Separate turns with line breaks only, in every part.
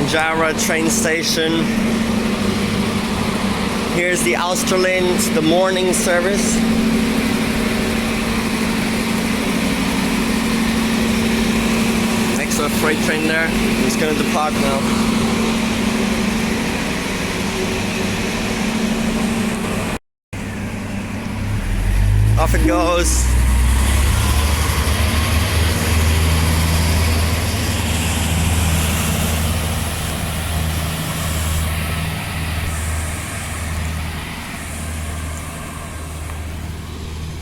Pinjarra train station. Here's the Australind, the morning service. Next to a freight train there. It's going to depart now. Off it goes.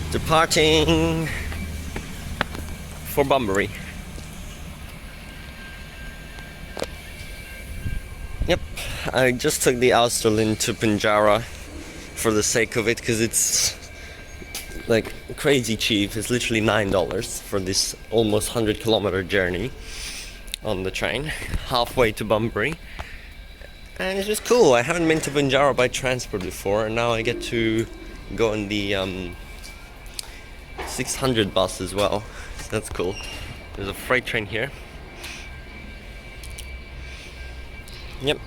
Departing for Bunbury. Yep, I just took the Australind to Pinjarra for the sake of it, because it's like crazy cheap. It's literally $9 for this almost 100-kilometer journey on the train, halfway to Bunbury. And it's just cool. I haven't been to Pinjarra by Transperth before, and now I get to go on the 600 bus as well, so that's cool. There's a freight train here. Yep,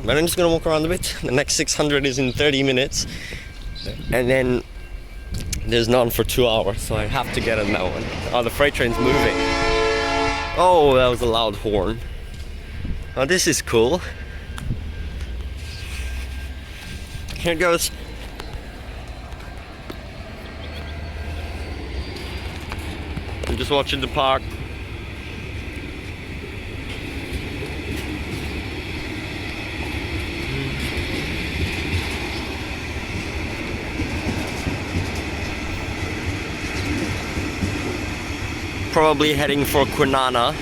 but I'm just gonna walk around a bit. The next 600 is in 30 minutes, and then there's none for 2 hours, so I have to get on that one. Oh, the freight train's moving. Oh, that was a loud horn. Oh, this is cool. Here it goes. I'm just watching the park. Probably heading for Coodanup.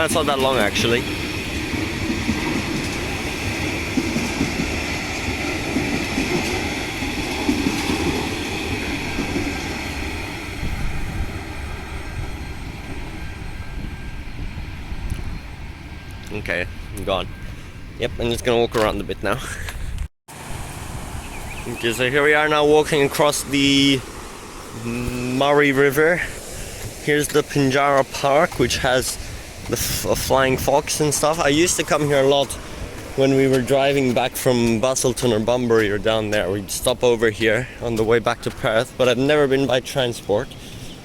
It's not that long actually. Okay, I'm gone. Yep, I'm just gonna walk around a bit now. Okay, so here we are now walking across the Murray River. Here's the Pinjarra Park, which has the flying fox and stuff. I used to come here a lot when we were driving back from Busselton or Bunbury or down there. We'd stop over here on the way back to Perth, but I've never been by transport.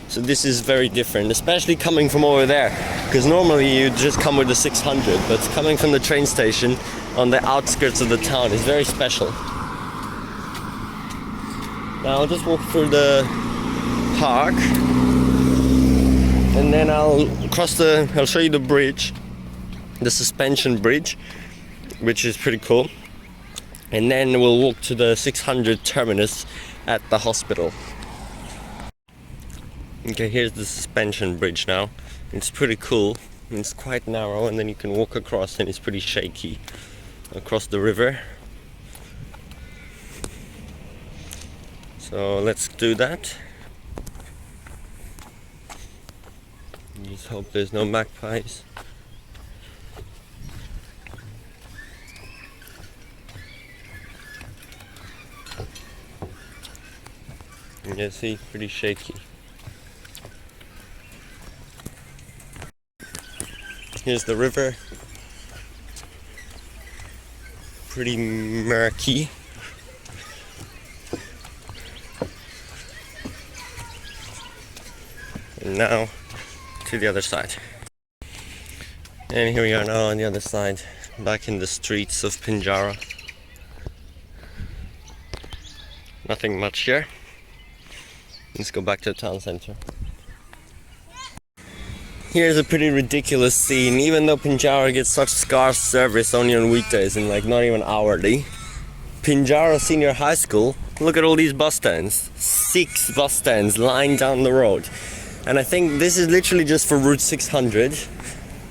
So this is very different, especially coming from over there, because normally you just come with the 600, but coming from the train station on the outskirts of the town is very special. Now I'll just walk through the park, and then I'll show you the bridge, the suspension bridge, which is pretty cool, and then we'll walk to the 600 terminus at the hospital. Okay, here's the suspension bridge now. It's pretty cool. It's quite narrow, and then you can walk across, and it's pretty shaky across the river. So let's do that. Just hope there's no magpies. You can see, pretty shaky. Here's the river. Pretty murky. And now to the other side. And here we are now on the other side, back in the streets of Pinjarra. Nothing much here. Let's go back to the town centre. Here's a pretty ridiculous scene. Even though Pinjarra gets such scarce service only on weekdays and like not even hourly, Pinjarra Senior High School, look at all these bus stands. 6 bus stands lying down the road. And I think this is literally just for Route 600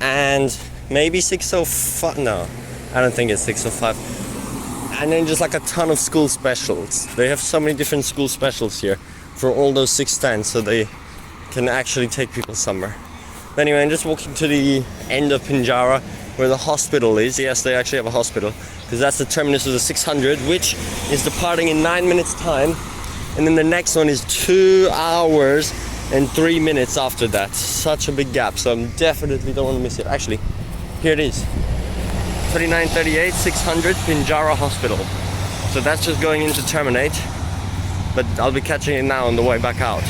and maybe 605. No, I don't think it's 605. And then just like a ton of school specials. They have so many different school specials here for all those 6 stands, so they can actually take people somewhere. But anyway, I'm just walking to the end of Pinjarra where the hospital is. Yes, they actually have a hospital, because that's the terminus of the 600, which is departing in 9 minutes time. And then the next one is 2 hours and 3 minutes after that. Such a big gap, so I definitely don't want to miss it. Actually, here it is. 3938 600 Pinjarra Hospital. So that's just going in to terminate, but I'll be catching it now on the way back out.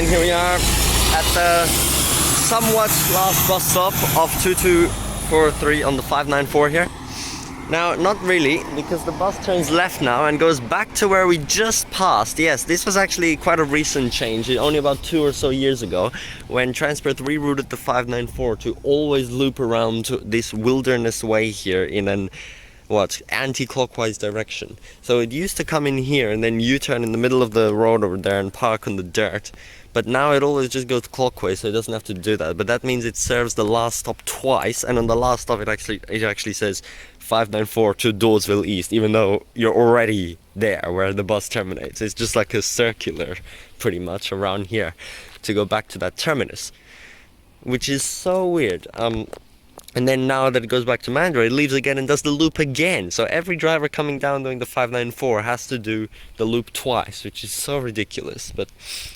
and here we are at the somewhat last bus stop of 2243 on the 594 here. Now, not really, because the bus turns left now and goes back to where we just passed. Yes, this was actually quite a recent change, only about 2 or so years ago, when Transperth rerouted the 594 to always loop around to this wilderness way here in an anti-clockwise direction. So it used to come in here and then U-turn in the middle of the road over there and park on the dirt. But now it always just goes clockwise, so it doesn't have to do that. But that means it serves the last stop twice, and on the last stop it actually says 594 to Dawesville East, even though you're already there where the bus terminates. It's just like a circular, pretty much, around here to go back to that terminus, which is so weird. And then now that it goes back to Mandurah, it leaves again and does the loop again. So every driver coming down doing the 594 has to do the loop twice, which is so ridiculous. But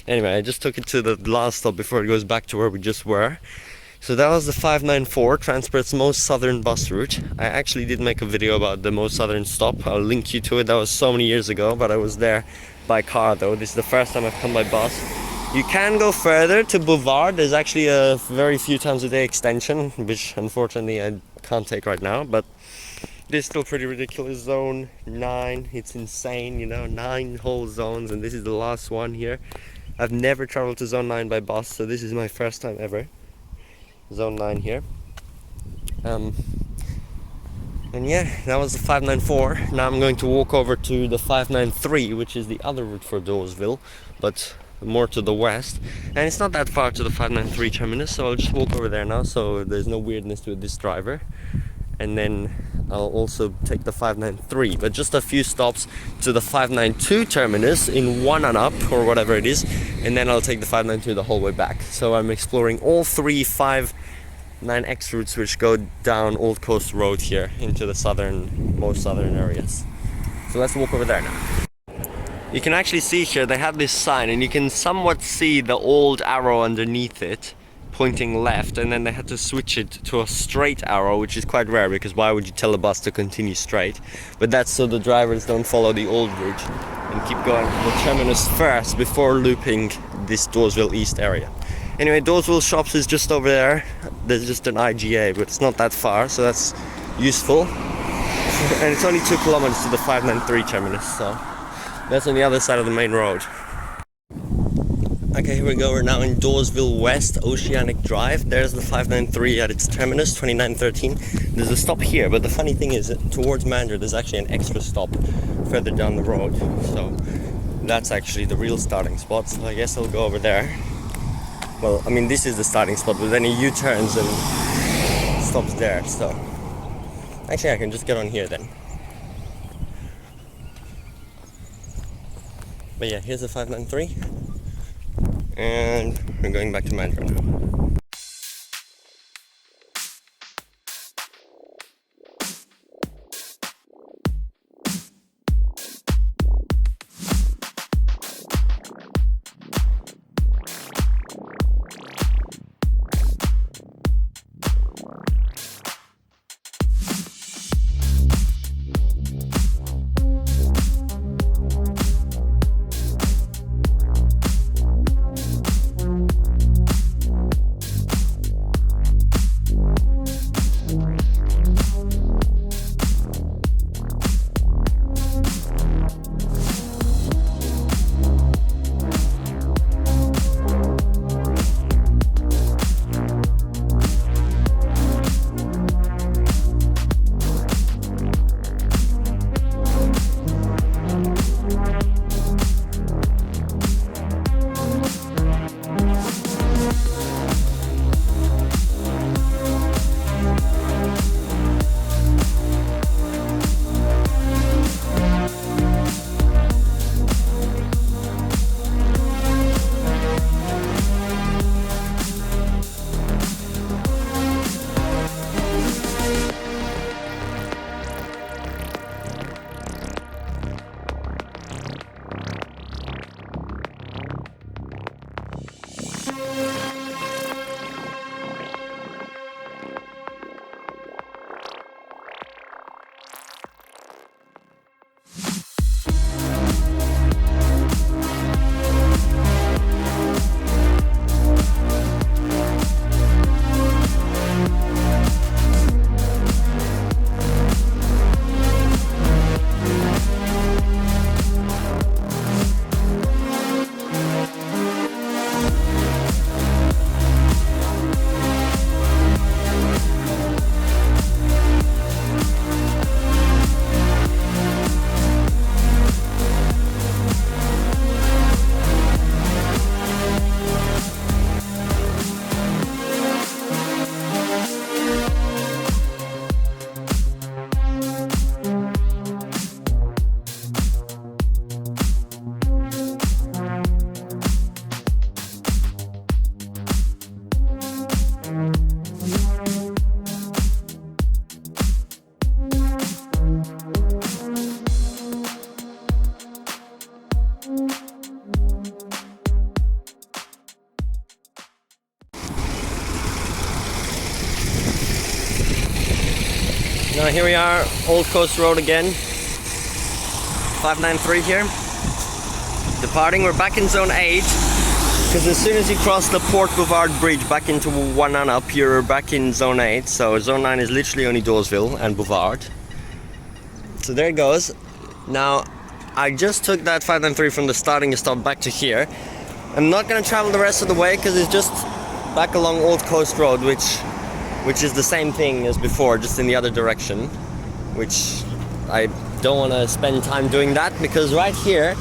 anyway, I just took it to the last stop before it goes back to where we just were. So that was the 594, Transperth's most southern bus route. I actually did make a video about the most southern stop. I'll link you to it. That was so many years ago, but I was there by car though. This is the first time I've come by bus. You can go further to Bouvard. There's actually a very few times a day extension, which unfortunately I can't take right now, but this is still pretty ridiculous. Zone 9, it's insane, you know, 9 whole zones, and this is the last one here. I've never traveled to Zone 9 by bus, so this is my first time ever. Zone 9 here. And yeah, that was the 594. Now I'm going to walk over to the 593, which is the other route for Dawesville, but more to the west, and it's not that far to the 593 terminus, so I'll just walk over there now so there's no weirdness to this driver. And then I'll also take the 593, but just a few stops to the 592 terminus in Wannanup or whatever it is, and then I'll take the 592 the whole way back. So I'm exploring all 3 5-9X routes which go down Old Coast Road here into the most southern areas. So let's walk over there now. You can actually see here they have this sign, and you can somewhat see the old arrow underneath it pointing left, and then they had to switch it to a straight arrow, which is quite rare because why would you tell a bus to continue straight? But that's so the drivers don't follow the old route and keep going to the terminus first before looping this Dawesville East area. Anyway, Dawesville Shops is just over there. There's just an IGA, but it's not that far, so that's useful. And it's only 2 kilometers to the 593 terminus, so that's on the other side of the main road. Okay, here we go. We're now in Dawesville West, Oceanic Drive. There's the 593 at its terminus, 2913. There's a stop here, but the funny thing is that towards Mandurah there's actually an extra stop further down the road. So that's actually the real starting spot, so I guess I'll go over there. Well, I mean, this is the starting spot, but then he U-turns and stops there, so actually I can just get on here then. But yeah, here's the 593, and we're going back to Mandurah now. Now here we are, Old Coast Road again. 593 here. Departing, we're back in Zone 8. Because as soon as you cross the Port Bouvard Bridge back into Wannanup, you're back in Zone 8. So Zone 9 is literally only Dawesville and Bouvard. So there it goes. Now, I just took that 593 from the starting stop back to here. I'm not going to travel the rest of the way because it's just back along Old Coast Road, which is the same thing as before, just in the other direction. Which I don't want to spend time doing that, because right here,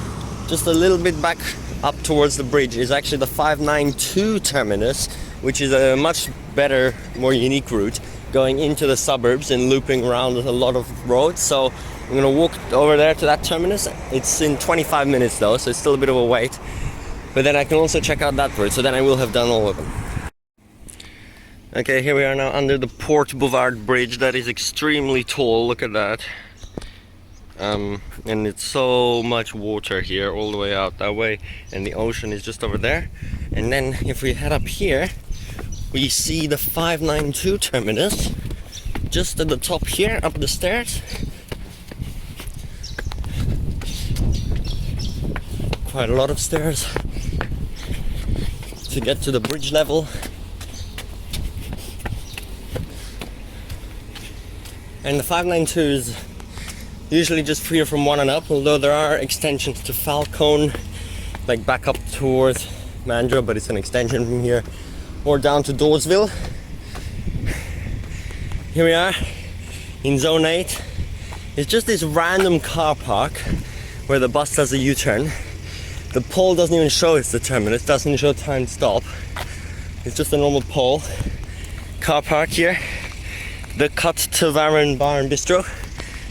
just a little bit back up towards the bridge, is actually the 592 terminus, which is a much better, more unique route going into the suburbs and looping around a lot of roads. So I'm gonna walk over there to that terminus. It's in 25 minutes though, so it's still a bit of a wait. But then I can also check out that route, so then I will have done all of them. Okay, here we are now under the Port Bouvard Bridge. That is extremely tall, look at that. And it's so much water here all the way out that way, and the ocean is just over there. And then if we head up here, we see the 592 terminus just at the top here, up the stairs. Quite a lot of stairs to get to the bridge level. And the 592 is usually just here from Wannanup, although there are extensions to Falcone, like back up towards Mandurah, but it's an extension from here, or down to Dawesville. Here we are in Zone 8. It's just this random car park where the bus does a U-turn. The pole doesn't even show it's the terminus, doesn't show time to stop. It's just a normal pole. Car park here. The Cut to Varren Bar and Bistro.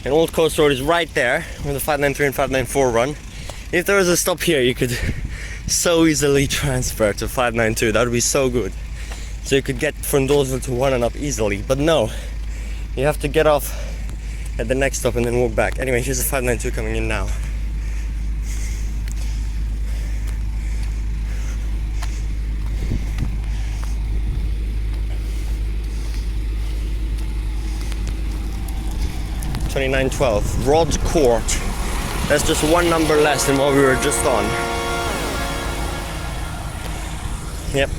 And Old Coast Road is right there, where the 593 and 594 run. If there was a stop here, you could so easily transfer to 592. That would be so good. So you could get from Dawesville to Wannanup easily. But no, you have to get off at the next stop and then walk back. Anyway, here's the 592 coming in now. $29.12, Rod's Court. That's just one number less than what we were just on. Yep.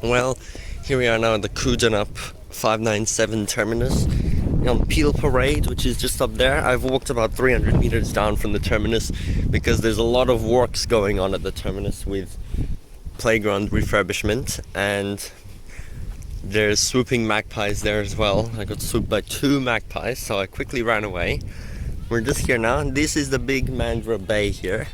Well, here we are now at the Coodanup 597 terminus on Peel Parade, which is just up there. I've walked about 300 meters down from the terminus because there's a lot of works going on at the terminus with playground refurbishment, and there's swooping magpies there as well. I got swooped by 2 magpies, so I quickly ran away. We're just here now, and this is the big Mandurah Bay here,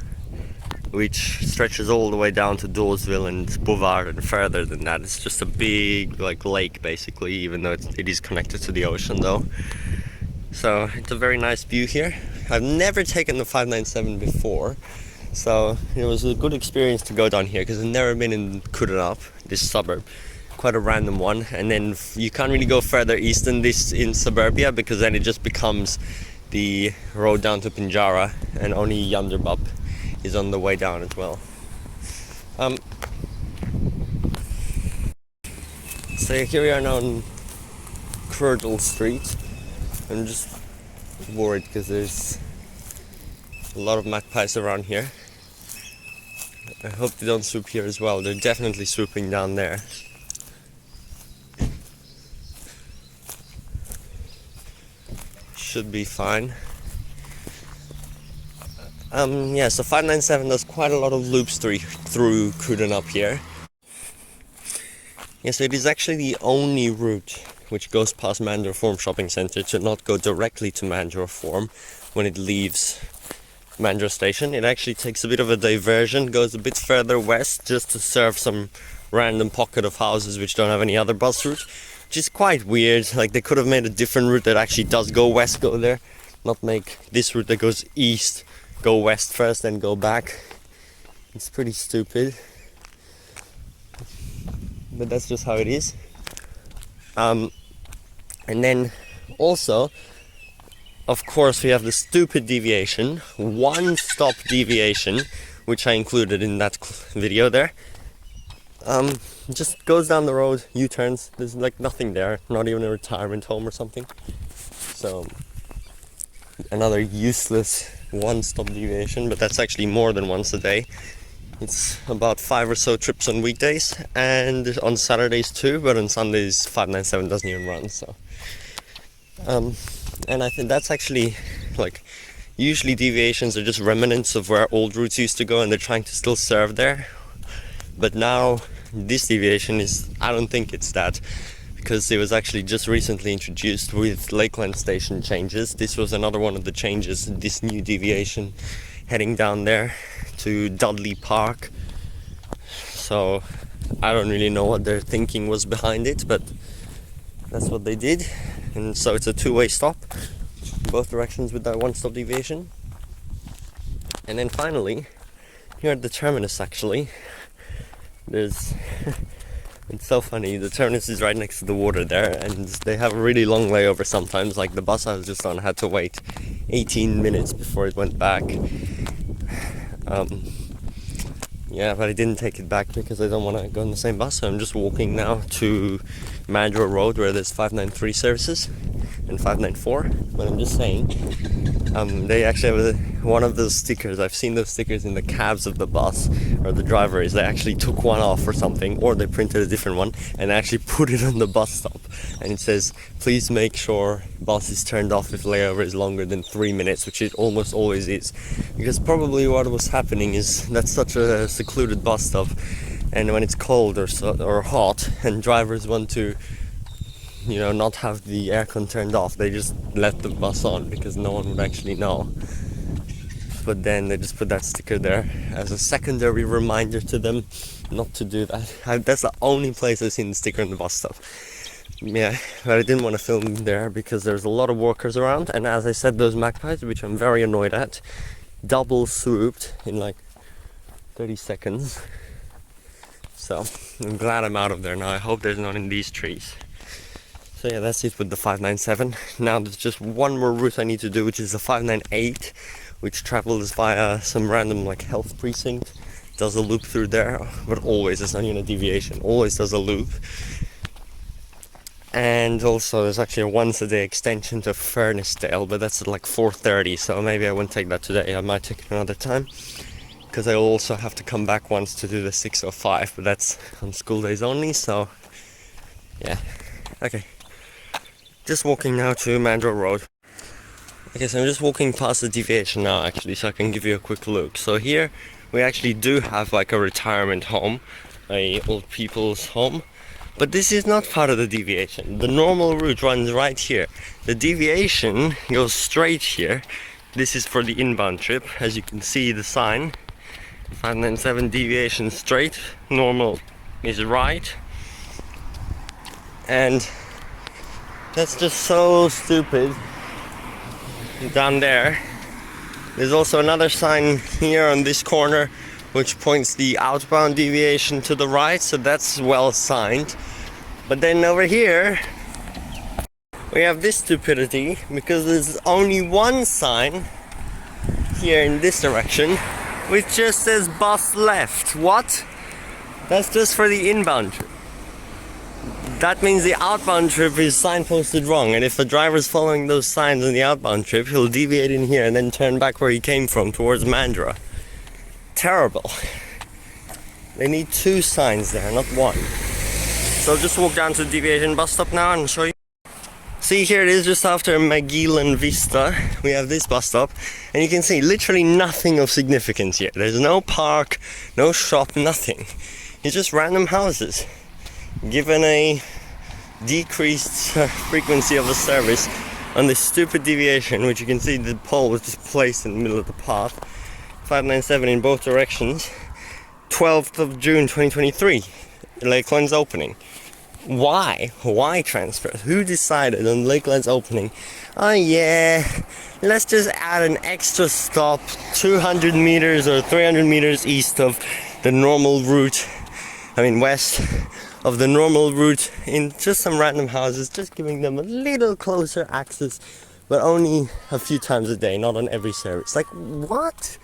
which stretches all the way down to Dawesville and Bouvard and further than that. It's just a big lake basically, even though it is connected to the ocean though. So it's a very nice view here. I've never taken the 597 before, so it was a good experience to go down here because I've never been in Coodanup, this suburb. Quite a random one, and then you can't really go further east than this in suburbia because then it just becomes the road down to Pinjarra, and only Wannanup is on the way down as well. So here we are now on Curdle Street. I'm just worried because there's a lot of magpies around here. I hope they don't swoop here as well. They're definitely swooping down there. Should be fine. Yeah, so 597 does quite a lot of loops through Coodanup here. Yeah, so it is actually the only route which goes past Mandurah Forum Shopping Centre to not go directly to Mandurah Forum when it leaves Mandurah Station. It actually takes a bit of a diversion, goes a bit further west just to serve some random pocket of houses which don't have any other bus route, which is quite weird. Like, they could have made a different route that actually does go west, go there, not make this route that goes east go west first then go back. It's pretty stupid, but that's just how it is. And then also, of course, we have the stupid deviation, one-stop deviation, which I included in that video there. Just goes down the road, U-turns, there's like nothing there, not even a retirement home or something. So another useless one-stop deviation, but that's actually more than once a day. It's about 5 or so trips on weekdays and on Saturdays too, but on Sundays 597 doesn't even run. So and I think that's actually, like, usually deviations are just remnants of where old routes used to go and they're trying to still serve there. But now this deviation is, I don't think it's that, because it was actually just recently introduced with Lakeland station changes. This was another one of the changes, this new deviation heading down there to Dudley Park. So I don't really know what their thinking was behind it, but that's what they did. And so it's a two-way stop in both directions with that one-stop deviation. And then finally, here at the terminus actually, there's it's so funny, the terminus is right next to the water there, and they have a really long layover sometimes. Like the bus I was just on had to wait 18 minutes before it went back. Yeah, but I didn't take it back because I don't want to go on the same bus, so I'm just walking now to Mandurah Road where there's 593 services and 594. But I'm just saying, they actually have one of those stickers. I've seen those stickers in the cabs of the bus, or the drivers. They actually took one off or something, or they printed a different one and actually put it on the bus stop, and it says, please make sure bus is turned off if layover is longer than 3 minutes, which it almost always is, because probably what was happening is that's such a secluded bus stop, and when it's cold or hot and drivers want to, you know, not have the aircon turned off, they just let the bus on because no one would actually know. But then they just put that sticker there as a secondary reminder to them not to do that. That's the only place I've seen the sticker on the bus stop. Yeah, but I didn't want to film there because there's a lot of workers around, and as I said, those magpies, which I'm very annoyed at, double swooped in like 30 seconds. So I'm glad I'm out of there now. I hope there's none in these trees. So yeah, that's it with the 597. Now there's just one more route I need to do, which is the 598, which travels via some random like health precinct, does a loop through there, but always, it's not even a deviation, always does a loop. And also there's actually a once a day extension to Furnace Dale, but that's at like 4:30, so maybe I won't take that today. I might take it another time, because I also have to come back once to do the 605, but that's on school days only, so yeah. Okay, just walking now to Mandurah Road. Okay, so I'm just walking past the Deviation now actually, so I can give you a quick look. So here we actually do have like a retirement home, a old people's home, but this is not part of the Deviation. The normal route runs right here. The Deviation goes straight here. This is for the inbound trip. As you can see, the sign 597 Deviation straight, normal is right, and that's just so stupid. Down there there's also another sign here on this corner which points the outbound deviation to the right, so that's well signed. But then over here we have this stupidity, because there's only one sign here in this direction which just says bus left. What? That's just for the inbound trip. That means the outbound trip is signposted wrong, and if the driver's following those signs on the outbound trip, he'll deviate in here and then turn back where he came from, towards Mandurah. Terrible. They need two signs there, not one. So I'll just walk down to the Deviation bus stop now and show you. See, here it is, just after Magellan Vista. We have this bus stop, and you can see literally nothing of significance here. There's no park, no shop, nothing. It's just random houses. Given a decreased frequency of the service on this stupid Deviation, which you can see the pole was just placed in the middle of the path, 597 in both directions, 12th of June 2023, Lakeland's opening. Why? Why Transperth? Who decided on Lakeland's opening, oh yeah, let's just add an extra stop 200 meters or 300 meters east of the normal route, west of the normal route, in just some random houses, just giving them a little closer access, but only a few times a day, not on every service. Like, what?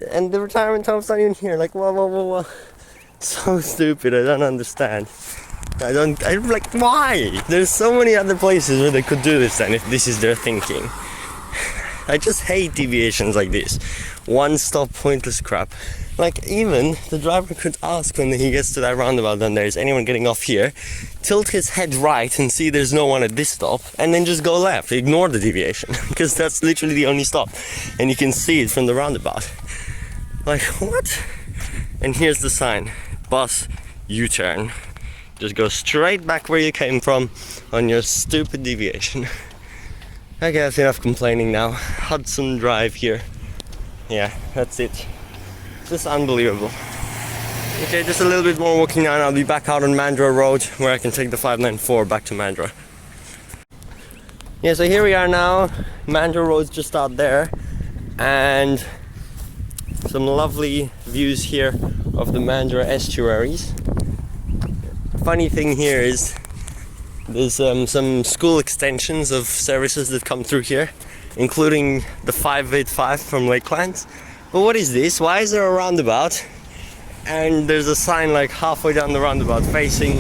And the retirement home's not even here. Like, whoa. So stupid, I don't understand. I'm like, why? There's so many other places where they could do this then, if this is their thinking. I just hate deviations like this. One stop pointless crap. Like, even the driver could ask when he gets to that roundabout, then there's anyone getting off here, tilt his head right and see there's no one at this stop, and then just go left, ignore the deviation, because that's literally the only stop, and you can see it from the roundabout. Like, what? And here's the sign, bus U-turn. Just go straight back where you came from on your stupid deviation. Okay, that's enough complaining now. Hudson Drive here. Yeah, that's it. Just unbelievable. Okay, just a little bit more walking now and I'll be back out on Mandurah Road, where I can take the 594 back to Mandurah. Yeah, so here we are now. Mandurah Road's just out there, and some lovely views here of the Mandurah estuaries. Funny thing here is there's some school extensions of services that come through here, including the 585 from Lakeland. But what is this? Why is there a roundabout and there's a sign like halfway down the roundabout facing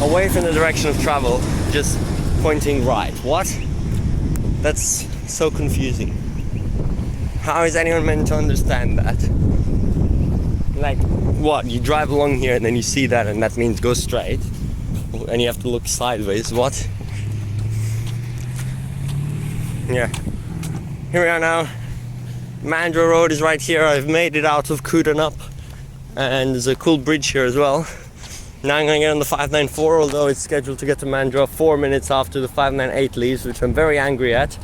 away from the direction of travel, just pointing right? What? That's so confusing. How is anyone meant to understand that? Like, what? You drive along here and then you see that, and that means go straight, and you have to look sideways. What? Yeah. Here we are now. Mandurah Road is right here. I've made it out of Coodanup, and there's a cool bridge here as well. Now I'm going to get on the 594, although it's scheduled to get to Mandurah 4 minutes after the 598 leaves, which I'm very angry at,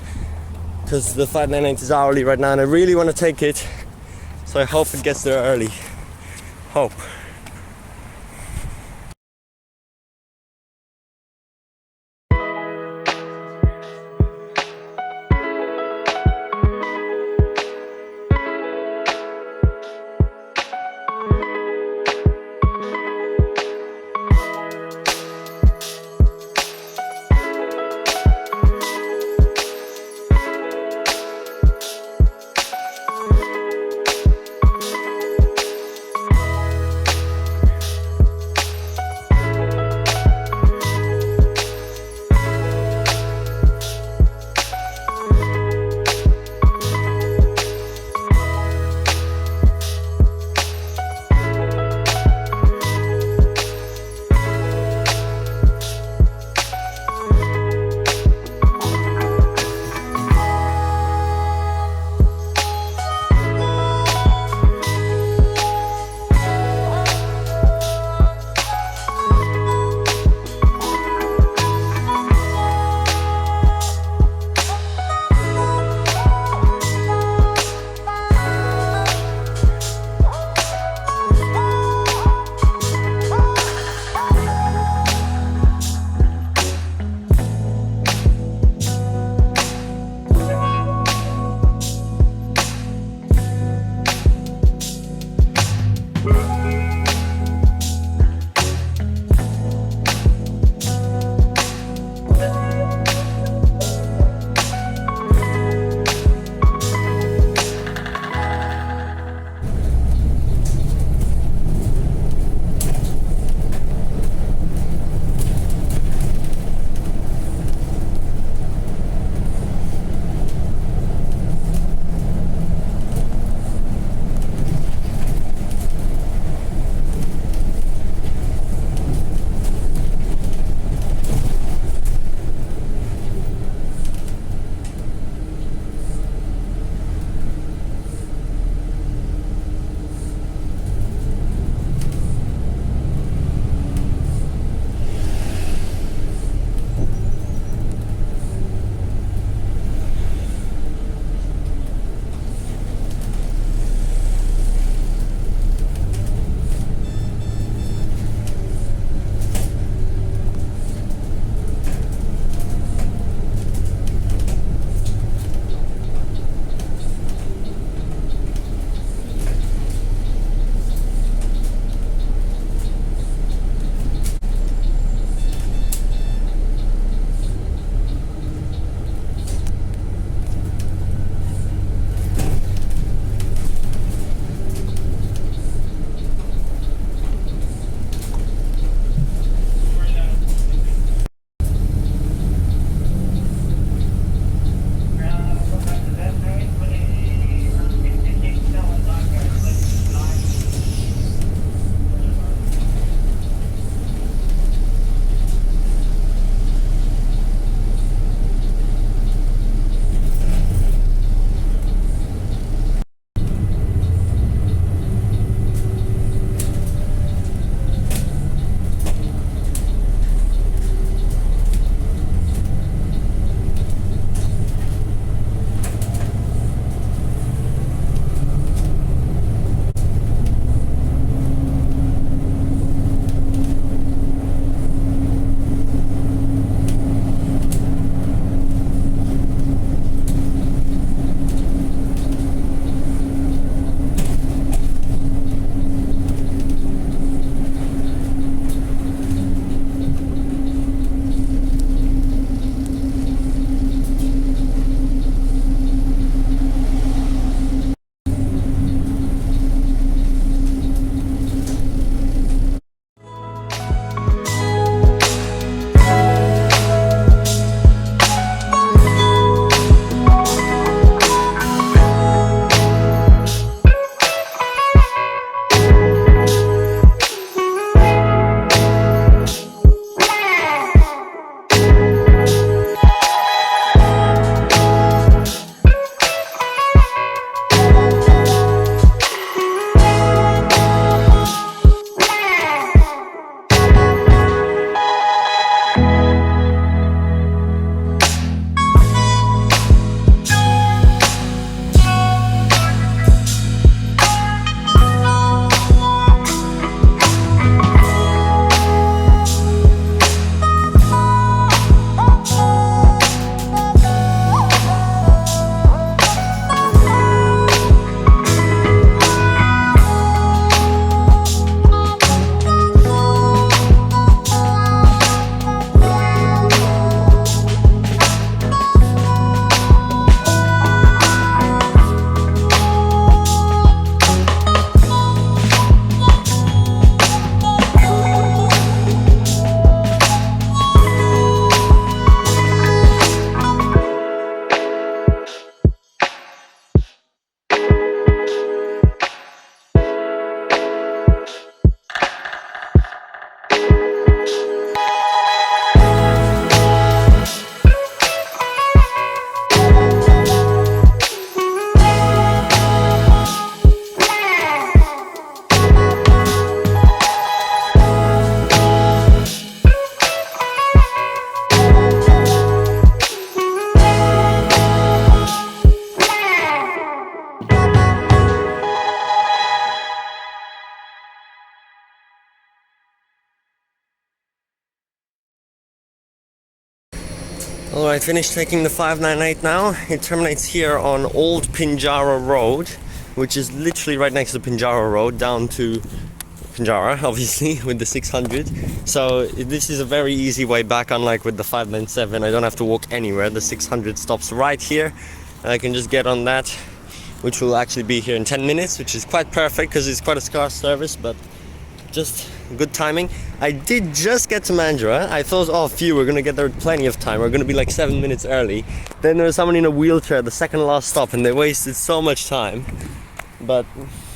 because the 598 is hourly right now and I really want to take it, so I hope it gets there early. Hope. Alright, finished taking the 598 now. It terminates here on Old Pinjarra Road, which is literally right next to Pinjarra Road, down to Pinjarra, obviously, with the 600. So this is a very easy way back, unlike with the 597. I don't have to walk anywhere. The 600 stops right here. I can just get on that, which will actually be here in 10 minutes, which is quite perfect because it's quite a scarce service, but just good timing. I did just get to Mandurah. I thought, oh phew, we're gonna get there with plenty of time. We're gonna be like 7 minutes early. Then there was someone in a wheelchair at the second last stop and they wasted so much time. But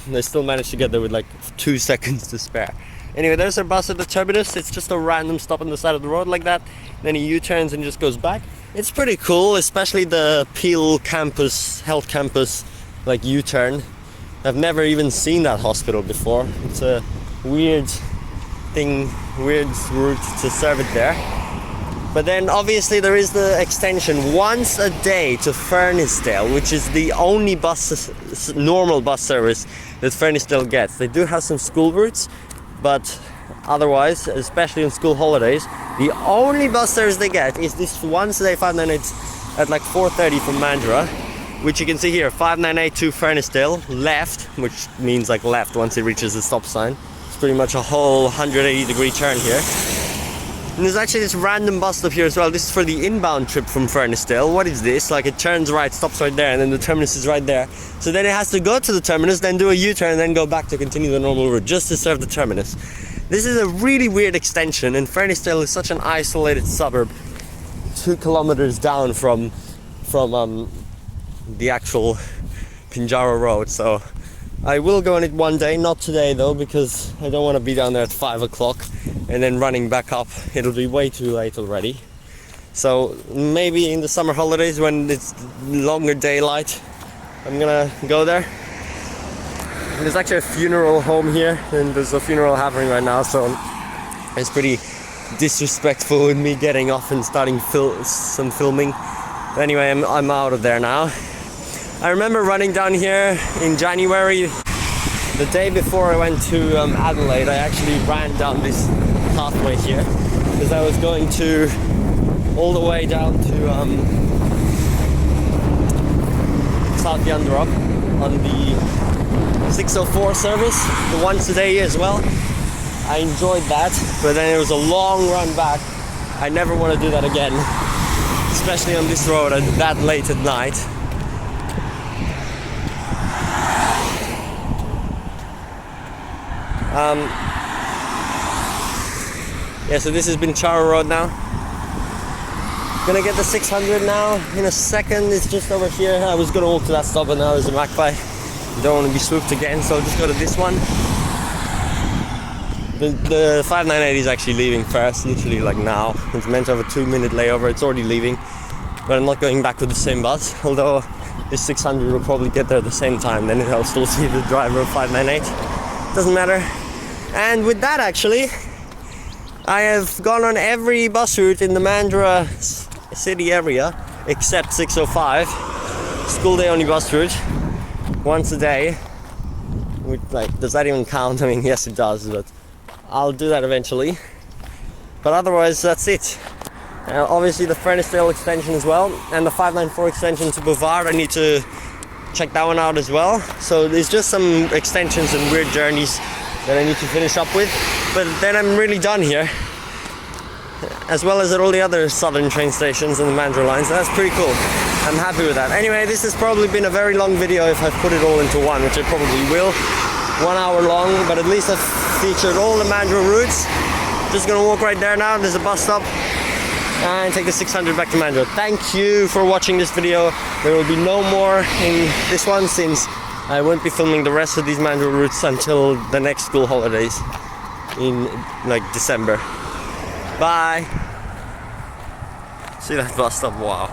they still managed to get there with like 2 seconds to spare. Anyway, there's our bus at the terminus. It's just a random stop on the side of the road like that. Then he U-turns and just goes back. It's pretty cool, especially the Peel campus, health campus, like U-turn. I've never even seen that hospital before. It's a weird thing, weird route to serve it there. But then obviously there is the extension once a day to Fernisdale, which is the only normal bus service that Fernisdale gets. They do have some school routes, but otherwise, especially on school holidays, the only bus service they get is this once a day 598 at like 4:30 from Mandurah, which you can see here, 598 to Fernisdale, left, which means like left once it reaches the stop sign. It's pretty much a whole 180-degree turn here. And there's actually this random bus stop here as well. This is for the inbound trip from Fernisdale. What is this? Like it turns right, stops right there, and then the terminus is right there. So then it has to go to the terminus, then do a U-turn, and then go back to continue the normal route, just to serve the terminus. This is a really weird extension, and Fernisdale is such an isolated suburb, 2 kilometers down from the actual Pinjarra Road. So I will go on it one day, not today though, because I don't want to be down there at 5 o'clock and then running back up. It'll be way too late already. So maybe in the summer holidays when it's longer daylight, I'm gonna go there. There's actually a funeral home here, and there's a funeral happening right now, so it's pretty disrespectful with me getting off and starting some filming. But anyway, I'm out of there now. I remember running down here in January, the day before I went to Adelaide. I actually ran down this pathway here because I was going to all the way down to South Wannanup on the 604 service, the once a day as well. I enjoyed that, but then it was a long run back. I never want to do that again, especially on this road that late at night. Yeah, so this has been Pinjarra Road now. Gonna get the 600 now in a second. It's just over here. I was gonna walk to that stop, but now there's a magpie. Don't want to be swooped again, so I'll just go to this one. The 598 is actually leaving first, literally like now. It's meant to have a 2-minute layover. It's already leaving, but I'm not going back with the same bus. Although this 600 will probably get there at the same time. Then I'll still see the driver of 598. Doesn't matter. And with that, actually, I have gone on every bus route in the Mandurah city area except 605, school day only bus route, once a day. Like, does that even count? I mean, yes it does, but I'll do that eventually. But otherwise, that's it. Obviously the Fernisdale extension as well, and the 594 extension to Bouvard. I need to check that one out as well. So there's just some extensions and weird journeys that I need to finish up with, but then I'm really done here, as well as at all the other southern train stations and the Mandurah line, so that's pretty cool. I'm happy with that. Anyway, this has probably been a very long video if I put it all into one, which I probably will. 1 hour long, but at least I've featured all the Mandurah routes. Just gonna walk right there now, there's a bus stop, and take the 600 back to Mandurah. Thank you for watching this video. There will be no more in this one, since I won't be filming the rest of these Mandurah routes until the next school holidays in like December. Bye! See that bus stop? Wow.